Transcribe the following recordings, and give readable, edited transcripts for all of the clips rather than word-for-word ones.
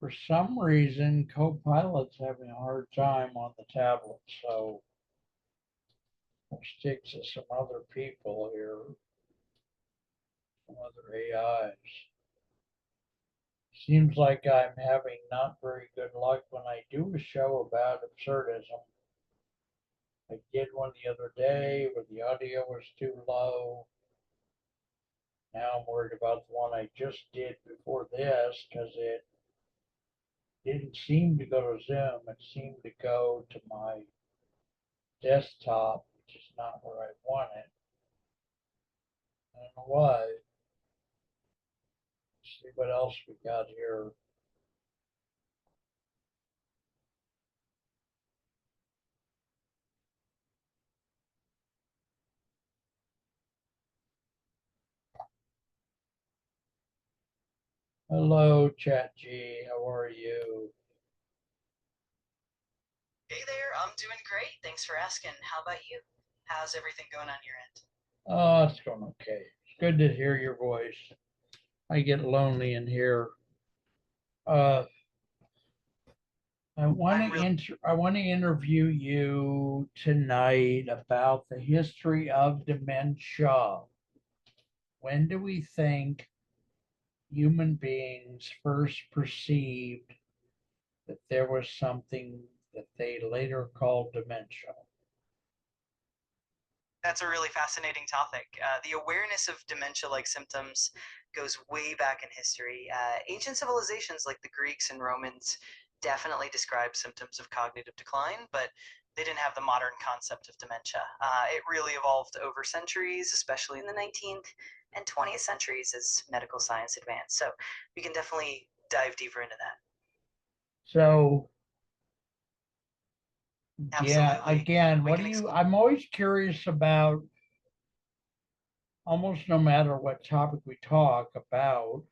For some reason, Copilot's having a hard time on the tablet, so we'll stick to some other people here, some other AIs. Seems like I'm having not very good luck when I do a show about absurdism. I did one the other day where the audio was too low. Now I'm worried about the one I just did before this because it didn't seem to go to Zoom. It seemed to go to my desktop, which is not where I want it. I don't know why. Let's see what else we got here. Hello, Chat G. How are you? Hey there, I'm doing great. Thanks for asking. How about you? How's everything going on your end? Oh, it's going okay. It's good to hear your voice. I get lonely in here. Uh, I'm really I want to interview you tonight about the history of dementia. When do we think human beings first perceived that there was something that they later called dementia? That's a really fascinating topic. The awareness of dementia-like symptoms goes way back in history. Ancient civilizations like the Greeks and Romans definitely described symptoms of cognitive decline, but they didn't have the modern concept of dementia. It really evolved over centuries, especially in the 19th and 20th centuries as medical science advanced. So we can definitely dive deeper into that. So, yeah, Absolutely. again, We what do can you, explore. I'm always curious about almost no matter what topic we talk about.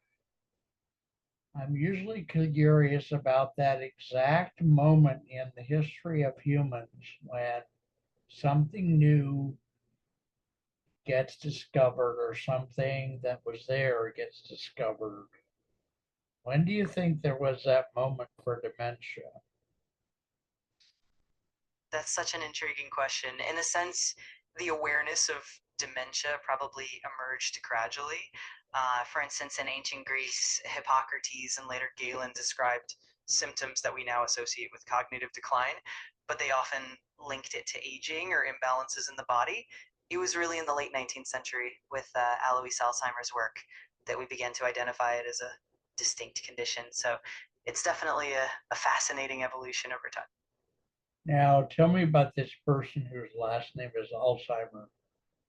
I'm usually curious about that exact moment in the history of humans when something new gets discovered or something that was there gets discovered. When do you think there was that moment for dementia? That's such an intriguing question. In a sense, the awareness of dementia probably emerged gradually. For instance, in ancient Greece, Hippocrates and later Galen described symptoms that we now associate with cognitive decline, but they often linked it to aging or imbalances in the body. It was really in the late 19th century with Alois Alzheimer's work that we began to identify it as a distinct condition. So it's definitely a fascinating evolution over time. Now, tell me about this person whose last name is Alzheimer.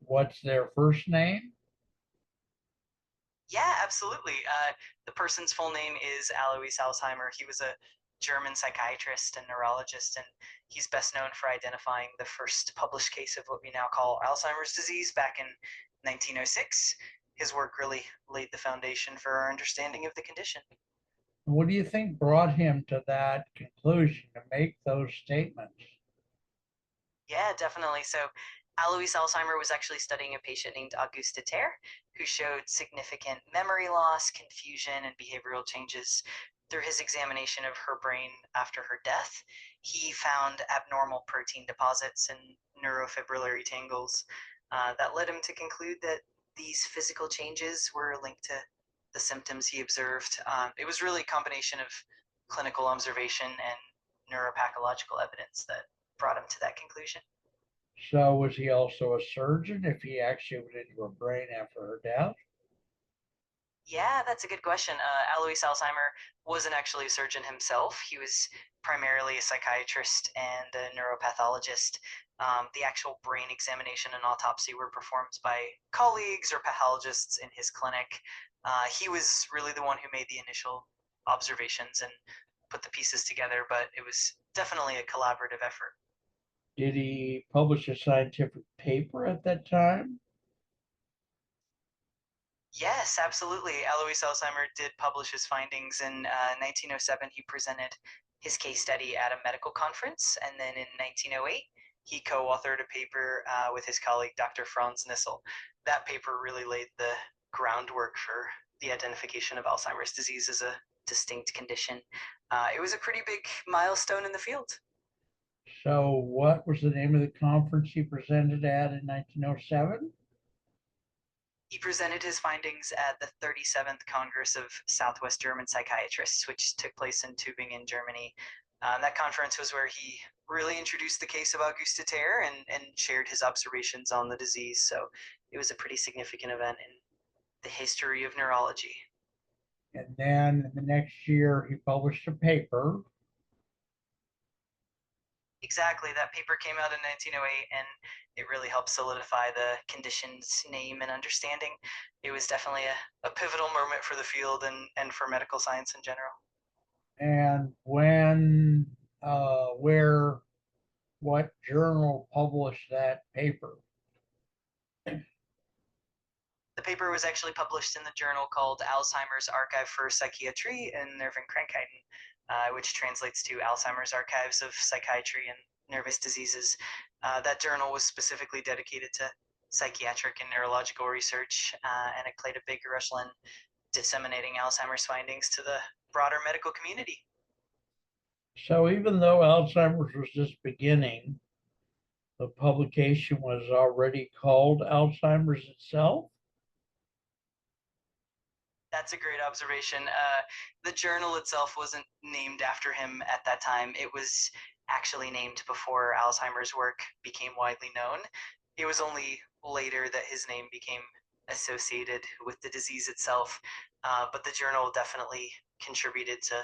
What's their first name? Yeah, absolutely. The person's full name is Alois Alzheimer. He was a German psychiatrist and neurologist, and he's best known for identifying the first published case of what we now call Alzheimer's disease back in 1906. His work really laid the foundation for our understanding of the condition. What do you think brought him to that conclusion to make those statements? Yeah, definitely. So, Alois Alzheimer was actually studying a patient named Auguste Terre, who showed significant memory loss, confusion, and behavioral changes through his examination of her brain after her death. He found abnormal protein deposits and neurofibrillary tangles that led him to conclude that these physical changes were linked to the symptoms he observed. It was really a combination of clinical observation and neuropathological evidence that brought him to that conclusion. So, was he also a surgeon if he actually went into her brain after her death? Yeah, that's a good question. Alois Alzheimer wasn't actually a surgeon himself. He was primarily a psychiatrist and a neuropathologist. The actual brain examination and autopsy were performed by colleagues or pathologists in his clinic. He was really the one who made the initial observations and put the pieces together, but it was definitely a collaborative effort. Did he publish a scientific paper at that time? Yes, absolutely. Alois Alzheimer did publish his findings in 1907. He presented his case study at a medical conference, and then in 1908, he co-authored a paper with his colleague Dr. Franz Nissel. That paper really laid the groundwork for the identification of Alzheimer's disease as a distinct condition. It was a pretty big milestone in the field. So what was the name of the conference he presented at in 1907? He presented his findings at the 37th Congress of Southwest German Psychiatrists, which took place in Tübingen, Germany. That conference was where he really introduced the case of Auguste Terre and shared his observations on the disease. So it was a pretty significant event in the history of neurology. And then the next year, he published a paper. Exactly. That paper came out in 1908 and it really helped solidify the condition's name and understanding. It was definitely a pivotal moment for the field and for medical science in general. And when, where, what journal published that paper? The paper was actually published in the journal called Alzheimer's Archive for Psychiatry and Nervenkrankheiten, which translates to Alzheimer's Archives of Psychiatry and Nervous Diseases. That journal was specifically dedicated to psychiatric and neurological research, and it played a big role in disseminating Alzheimer's findings to the broader medical community. So even though Alzheimer's was just beginning, the publication was already called Alzheimer's itself. That's a great observation. The journal itself wasn't named after him at that time. It was actually named before Alzheimer's work became widely known. It was only later that his name became associated with the disease itself. But the journal definitely contributed to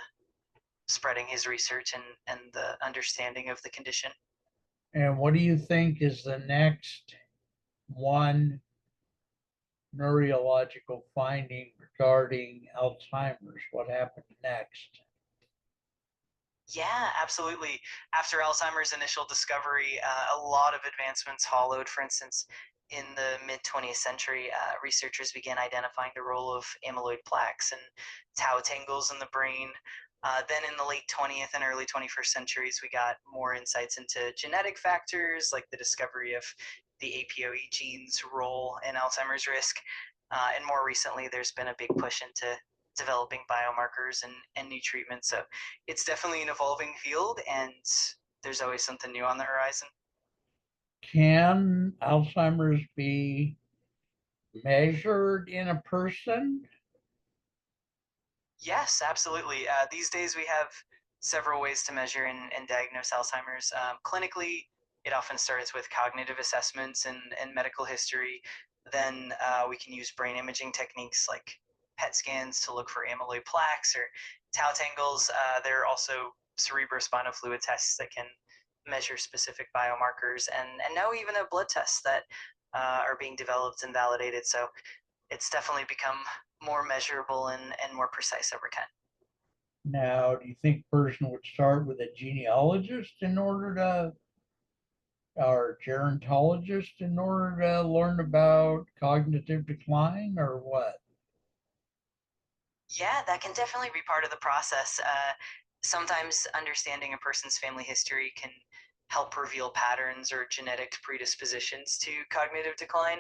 spreading his research and the understanding of the condition. And what do you think is the next one neurological finding regarding Alzheimer's? What happened next? Yeah, absolutely. After Alzheimer's initial discovery, a lot of advancements followed. For instance, in the mid 20th century, researchers began identifying the role of amyloid plaques and tau tangles in the brain. Then in the late 20th and early 21st centuries, we got more insights into genetic factors like the discovery of the APOE gene's role in Alzheimer's risk. And more recently, there's been a big push into developing biomarkers and new treatments. So it's definitely an evolving field, and there's always something new on the horizon. Can Alzheimer's be measured in a person? Yes, absolutely. These days we have several ways to measure and diagnose Alzheimer's. Clinically, it often starts with cognitive assessments and medical history. Then we can use brain imaging techniques like PET scans to look for amyloid plaques or tau tangles. There are also cerebrospinal fluid tests that can measure specific biomarkers, and now even a blood tests that are being developed and validated. So it's definitely become more measurable and more precise over time. Now, do you think a person would start with a genealogist in order to, or gerontologist in order to learn about cognitive decline, or what? Yeah, that can definitely be part of the process. Sometimes understanding a person's family history can help reveal patterns or genetic predispositions to cognitive decline.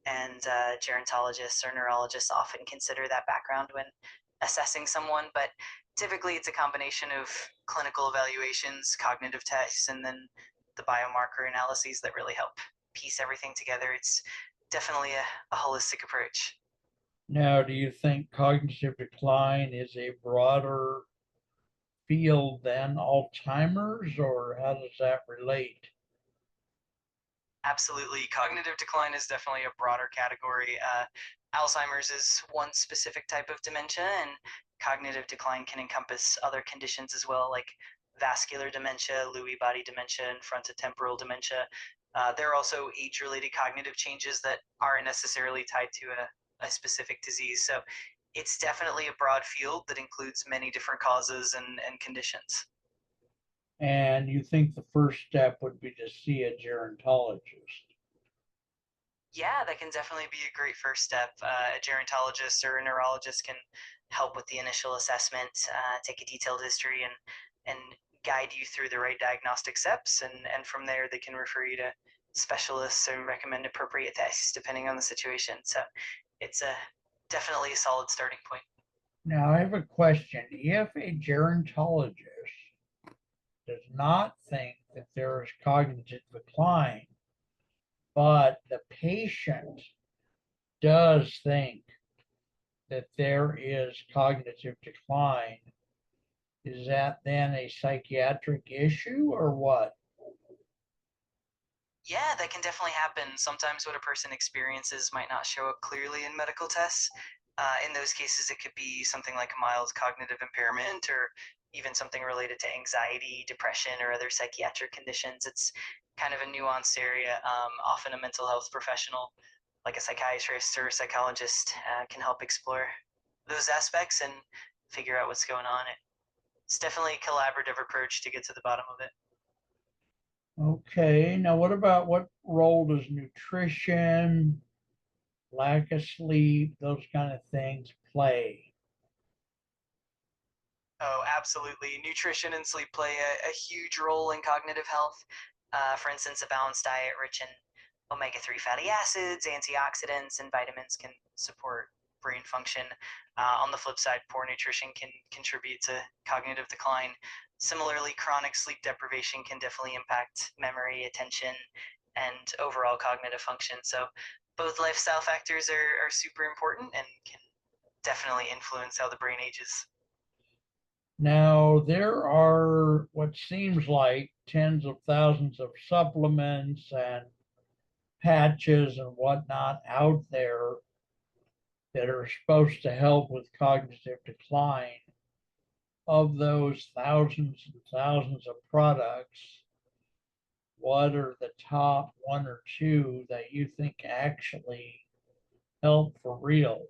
And gerontologists or neurologists often consider that background when assessing someone. But typically, it's a combination of clinical evaluations, cognitive tests, and then the biomarker analyses that really help piece everything together. It's definitely a holistic approach. Now, do you think cognitive decline is a broader field than Alzheimer's, or how does that relate? Absolutely. Cognitive decline is definitely a broader category. Alzheimer's is one specific type of dementia, and cognitive decline can encompass other conditions as well, like vascular dementia, Lewy body dementia, and frontotemporal dementia. There are also age related cognitive changes that aren't necessarily tied to a specific disease. So it's definitely a broad field that includes many different causes and conditions. And you think the first step would be to see a gerontologist? Yeah, that can definitely be a great first step. A gerontologist or a neurologist can help with the initial assessment, take a detailed history, and guide you through the right diagnostic steps. And from there, they can refer you to specialists and recommend appropriate tests depending on the situation. So it's a definitely a solid starting point. Now, I have a question. If a gerontologist does not think that there is cognitive decline, but the patient does think that there is cognitive decline, is that then a psychiatric issue or what? Yeah, that can definitely happen. Sometimes what a person experiences might not show up clearly in medical tests. In those cases, it could be something like mild cognitive impairment or even something related to anxiety, depression, or other psychiatric conditions. It's kind of a nuanced area. Often, a mental health professional, like a psychiatrist or a psychologist, can help explore those aspects and figure out what's going on. It's definitely a collaborative approach to get to the bottom of it. Okay, now what role does nutrition, lack of sleep, those kind of things play? Oh, absolutely. Nutrition and sleep play a huge role in cognitive health. For instance, a balanced diet rich in omega-3 fatty acids, antioxidants, and vitamins can support brain function. On the flip side, poor nutrition can contribute to cognitive decline. Similarly, chronic sleep deprivation can definitely impact memory, attention, and overall cognitive function. So, both lifestyle factors are super important and can definitely influence how the brain ages. Now, there are what seems like tens of thousands of supplements and patches and whatnot out there that are supposed to help with cognitive decline. Of those thousands and thousands of products, what are the top one or two that you think actually help for real?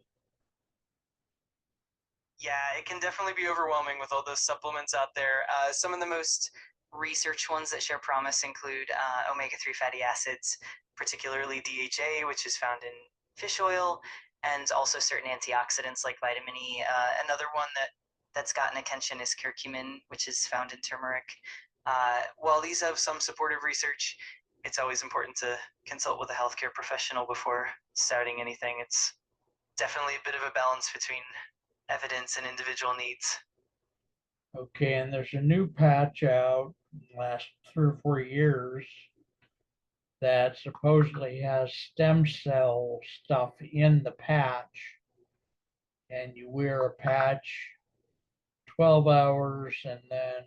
Yeah, it can definitely be overwhelming with all those supplements out there. Some of the most research ones that share promise include omega-3 fatty acids, particularly DHA, which is found in fish oil, and also certain antioxidants like vitamin E. Another one that's gotten attention is curcumin, which is found in turmeric. While these have some supportive research, it's always important to consult with a healthcare professional before starting anything. It's definitely a bit of a balance between evidence and individual needs. Okay, and there's a new patch out in the last 3 or 4 years that supposedly has stem cell stuff in the patch, and you wear a patch 12 hours and then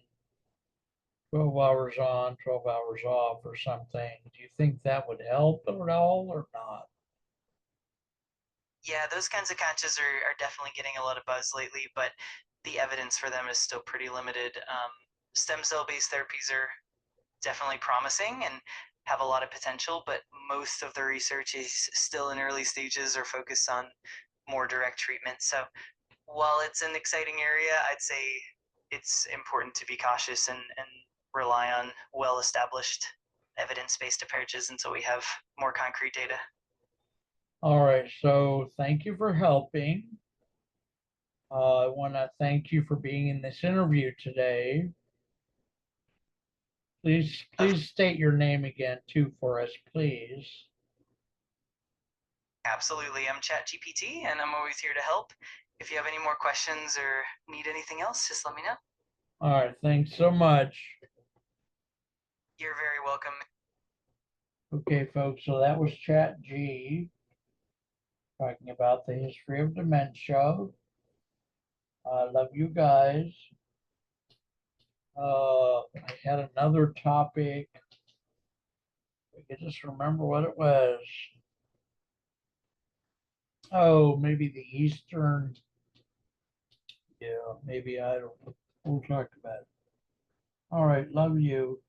12 hours on, 12 hours off, or something. Do you think that would help at all or not? Yeah, those kinds of patches are definitely getting a lot of buzz lately, but the evidence for them is still pretty limited. Stem cell based therapies are definitely promising and have a lot of potential, but most of the research is still in early stages or focused on more direct treatment. So while it's an exciting area, I'd say it's important to be cautious and rely on well established evidence based approaches until we have more concrete data. All right, so thank you for helping. I want to thank you for being in this interview today. Please, Of please state your name again too for us, please. Absolutely. I'm ChatGPT and I'm always here to help. If you have any more questions or need anything else, just let me know. All right, thanks so much. You're very welcome. Okay, folks, so that was Chat G talking about the history of dementia. I love you guys. I had another topic. I could just remember what it was. Oh, maybe the Eastern. Yeah, maybe I don't. We'll talk about it. All right, love you.